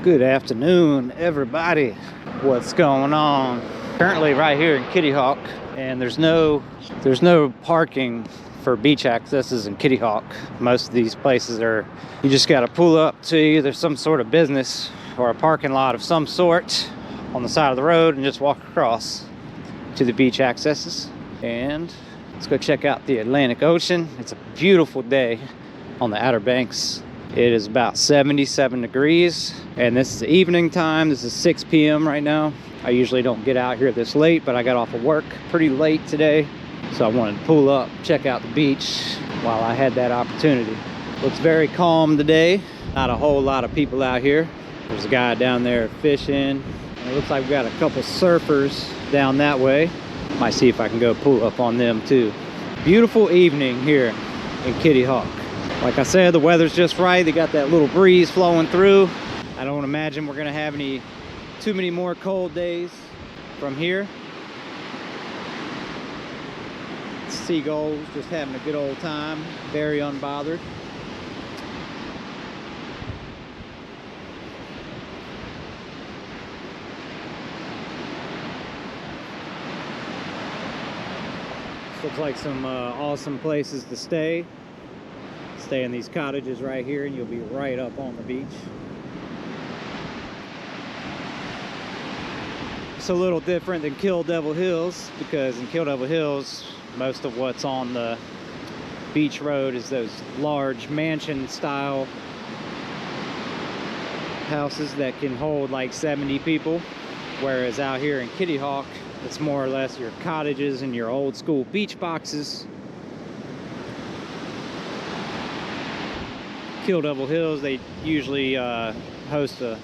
Good afternoon, everybody. What's going on? Currently right here in Kitty Hawk, and there's no parking for beach accesses in Kitty Hawk. Most of these places are, you just got to pull up to either some sort of business or a parking lot of some sort on the side of the road and just walk across to the beach accesses. And let's go check out the Atlantic Ocean. It's a beautiful day on the Outer Banks. It is about 77 degrees, and this is evening time. This is 6 p.m. right now. I usually don't get out here this late, but I got off of work pretty late today, so I wanted to pull up, check out the beach while I had that opportunity. Looks very calm today. Not a whole lot of people out here. There's a guy down there fishing, and it looks like we got a couple surfers down that way. Might see if I can go pull up on them too. Beautiful evening here in Kitty Hawk. Like I said, the weather's just right. They got that little breeze flowing through. I don't imagine we're gonna have too many more cold days from here. Seagulls just having a good old time, very unbothered. This looks like some awesome places to stay. Stay in these cottages right here and you'll be right up on the beach. It's a little different than Kill Devil Hills, because in Kill Devil Hills most of what's on the beach road is those large mansion style houses that can hold like 70 people, whereas out here in Kitty Hawk it's more or less your cottages and your old school beach boxes. Kill Devil Hills, they usually host a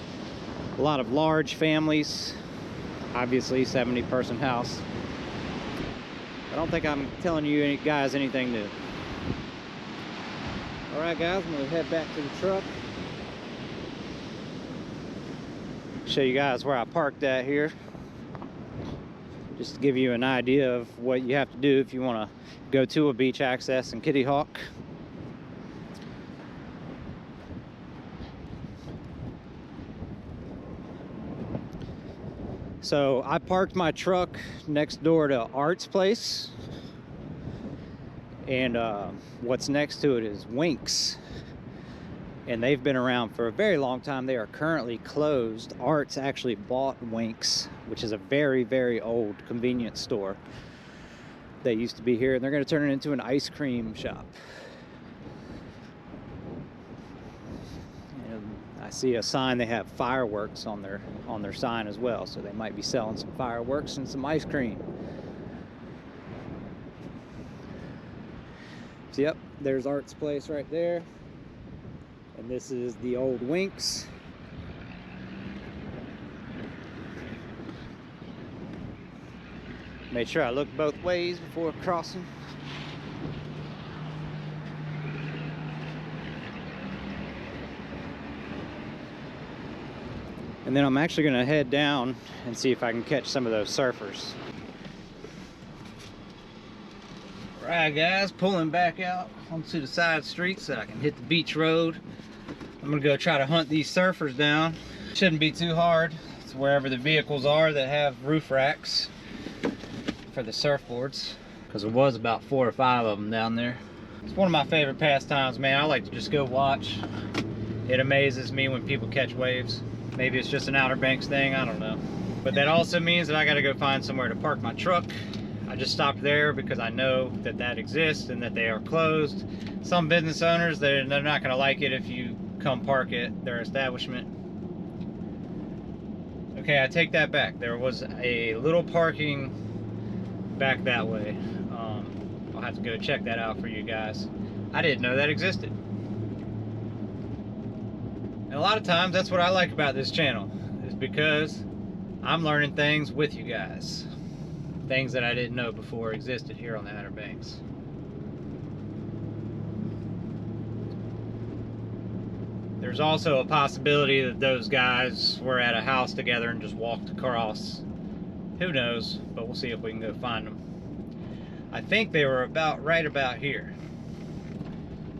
lot of large families, obviously 70-person house. I don't think I'm telling you guys anything new. All right, guys, I'm gonna head back to the truck. Show you guys where I parked at here, just to give you an idea of what you have to do if you want to go to a beach access in Kitty Hawk. So I parked my truck next door to Art's place, and what's next to it is Winks, and they've been around for a very long time. They are currently closed. Art's actually bought Winks, which is a very, very old convenience store that used to be here, and they're going to turn it into an ice cream shop. I see a sign, they have fireworks on their sign as well, so they might be selling some fireworks and some ice cream. So yep, there's Art's place right there, and this is the old Winks. Made sure I looked both ways before crossing. And then I'm actually gonna head down and see if I can catch some of those surfers. All right, guys, pulling back out onto the side street so I can hit the beach road. I'm gonna go try to hunt these surfers down. Shouldn't be too hard. It's wherever the vehicles are that have roof racks for the surfboards, because there was about 4 or 5 of them down there. It's one of my favorite pastimes, man. I like to just go watch. It amazes me when people catch waves. Maybe it's just an Outer Banks thing, I don't know. But that also means that I gotta go find somewhere to park my truck. I just stopped there because I know that that exists and that they are closed. Some business owners, they're not gonna like it if you come park at their establishment. Okay, I take that back. There was a little parking back that way. I'll have to go check that out for you guys. I didn't know that existed. And a lot of times that's what I like about this channel, is because I'm learning things with you guys. Things that I didn't know before existed here on the Outer Banks. There's also a possibility that those guys were at a house together and just walked across. Who knows, but we'll see if we can go find them. I think they were right about here.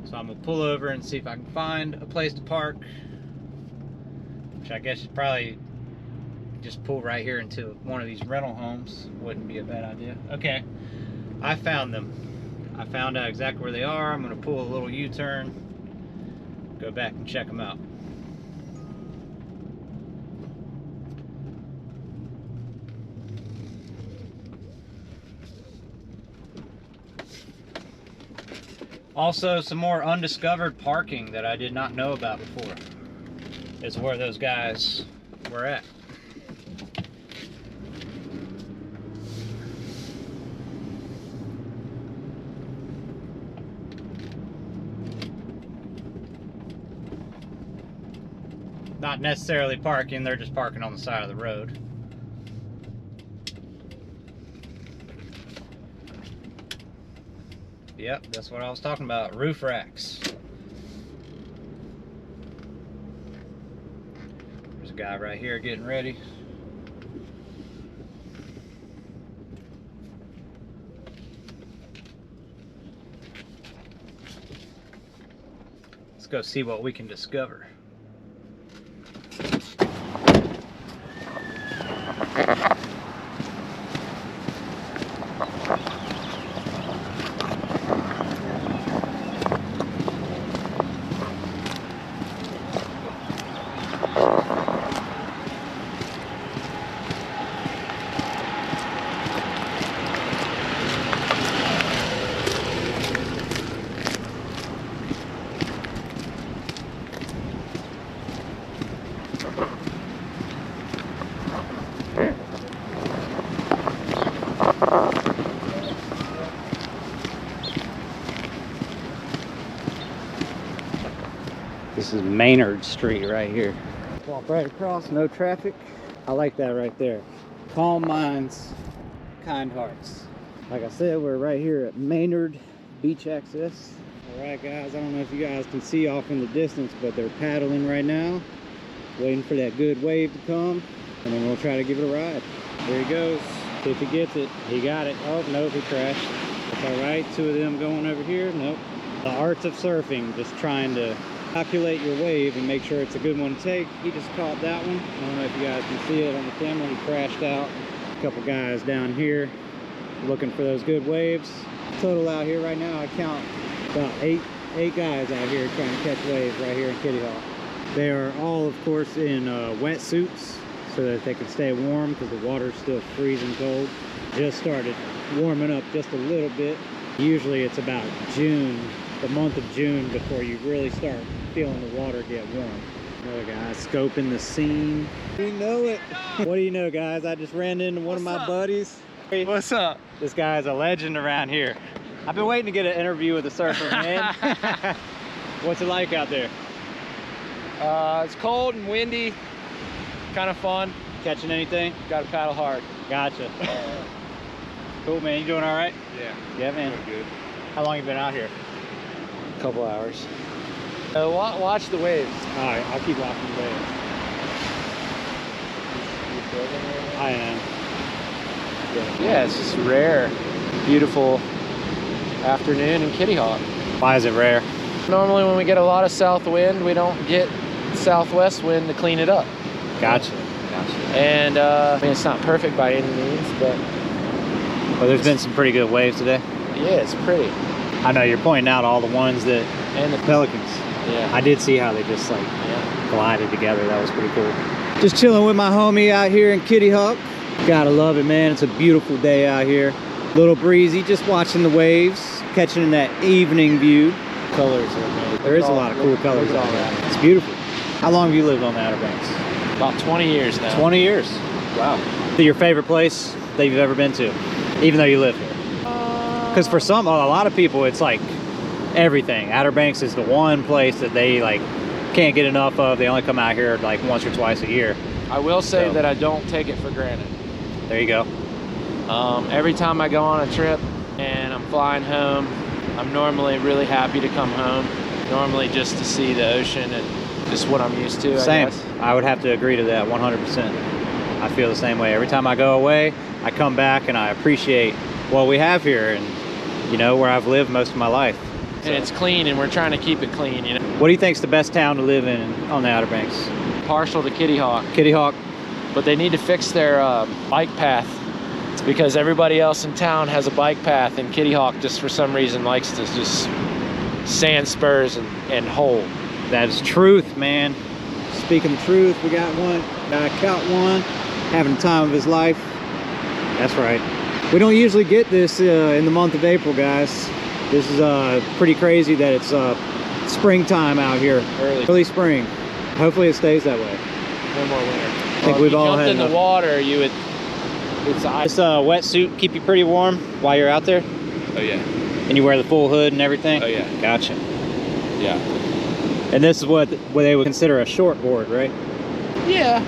So I'm gonna pull over and see if I can find a place to park. which I guess you'd probably just pull right here into one of these rental homes. Wouldn't be a bad idea. Okay, I found them. I found out exactly where they are. I'm gonna pull a little U-turn, go back and check them out. Also, some more undiscovered parking that I did not know about before is where those guys were at. Not necessarily parking, they're just parking on the side of the road. Yep, that's what I was talking about, roof racks. There's a guy right here getting ready. Let's go see what we can discover. This is Maynard Street right here. Walk right across, no traffic. I like that right there. Calm minds, kind hearts. Like I said, we're right here at Maynard Beach Access. All right, guys, I don't know if you guys can see off in the distance, but they're paddling right now, waiting for that good wave to come, and then we'll try to give it a ride. There he goes. See if he gets it. He got it. Oh, nope, he crashed. That's all right. Two of them going over here. Nope. The arts of surfing, just trying to calculate your wave and make sure it's a good one to take. He just caught that one. I don't know if you guys can see it on the camera. He crashed out. A couple guys down here looking for those good waves. Total out here right now, I count about eight guys out here trying to catch waves right here in Kitty Hawk. They are all, of course, in wetsuits so that they can stay warm because the water's still freezing cold. Just started warming up just a little bit. Usually it's about June, the month of June, before you really start feeling the water get warm. Another guy scoping the scene. You know it. What do you know, guys? I just ran into one of my buddies. What's up? This guy's a legend around here. I've been waiting to get an interview with a surfer, man. What's it like out there? It's cold and windy. Kind of fun. Catching anything? Got to paddle hard. Gotcha. Cool, man. You doing all right? Yeah. Yeah, man. Doing good. How long you been out here? A couple hours. Watch the waves. All right, I'll keep watching the waves. I am. Yeah, it's just rare. Beautiful afternoon in Kitty Hawk. Why is it rare? Normally when we get a lot of south wind, we don't get southwest wind to clean it up. Gotcha. And I mean, it's not perfect by any means, but there's been some pretty good waves today. yeah, it's pretty. I know you're pointing out all the ones that, And the pelicans. Yeah. I did see how they just like glided together. That was pretty cool. Just chilling with my homie out here in Kitty Hawk. Gotta love it, man. It's a beautiful day out here. Little breezy, just watching the waves, catching that evening view. Colors are amazing. There is a lot of cool colors out there. It's beautiful. How long have you lived on the Outer Banks? About 20 years now. 20 years. Wow. Your favorite place that you've ever been to, even though you live here? Because for a lot of people, it's like everything. Outer Banks is the one place that they like can't get enough of. They only come out here like once or twice a year. I will say that I don't take it for granted. There you go. Every time I go on a trip and I'm flying home, I'm normally really happy to come home. Normally just to see the ocean and just what I'm used to. Same. I guess. I would have to agree to that 100%. I feel the same way. Every time I go away, I come back and I appreciate what we have here and, you know, where I've lived most of my life. And it's clean and we're trying to keep it clean, you know. What do you think's the best town to live in on the Outer Banks? partial to Kitty Hawk. Kitty Hawk. But they need to fix their bike path. It's because everybody else in town has a bike path, and Kitty Hawk just for some reason likes to just sand spurs and hole. That is truth, man. Speaking the truth, we got one. Guy caught one, having the time of his life. That's right. We don't usually get this in the month of April, guys. This is pretty crazy that it's springtime out here. Early spring. Hopefully it stays that way. No more winter. I think we've all had in the water. You would. It's this wetsuit keep you pretty warm while you're out there. Oh yeah. And you wear the full hood and everything. Oh yeah. Gotcha. Yeah. And this is what they would consider a short board, right? Yeah.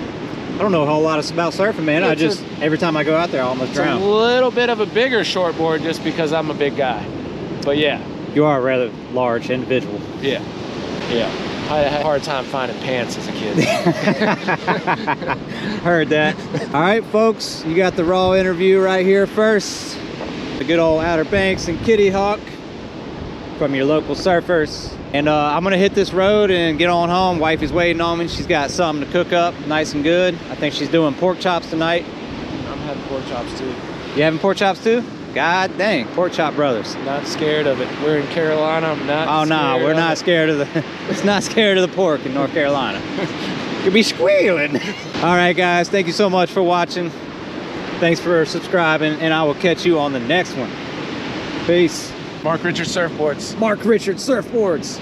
I don't know a whole lot about surfing, man. Yeah, every time I go out there, I almost drown. It's a little bit of a bigger shortboard just because I'm a big guy. But yeah. You are a rather large individual. Yeah. Yeah. I had a hard time finding pants as a kid. Heard that. All right, folks, you got the raw interview right here first. The good old Outer Banks and Kitty Hawk from your local surfers. And I'm gonna hit this road and get on home. Wifey's waiting on me. She's got something to cook up, nice and good. I think she's doing pork chops tonight. I'm having pork chops too. You having pork chops too? God dang, pork chop brothers. Not scared of it. We're in Carolina. I'm not. Oh no, we're not scared of the. It's not scared of the pork in North Carolina. You'll be squealing. All right, guys. Thank you so much for watching. Thanks for subscribing, and I will catch you on the next one. Peace. Mark Richards Surfboards. Mark Richards Surfboards.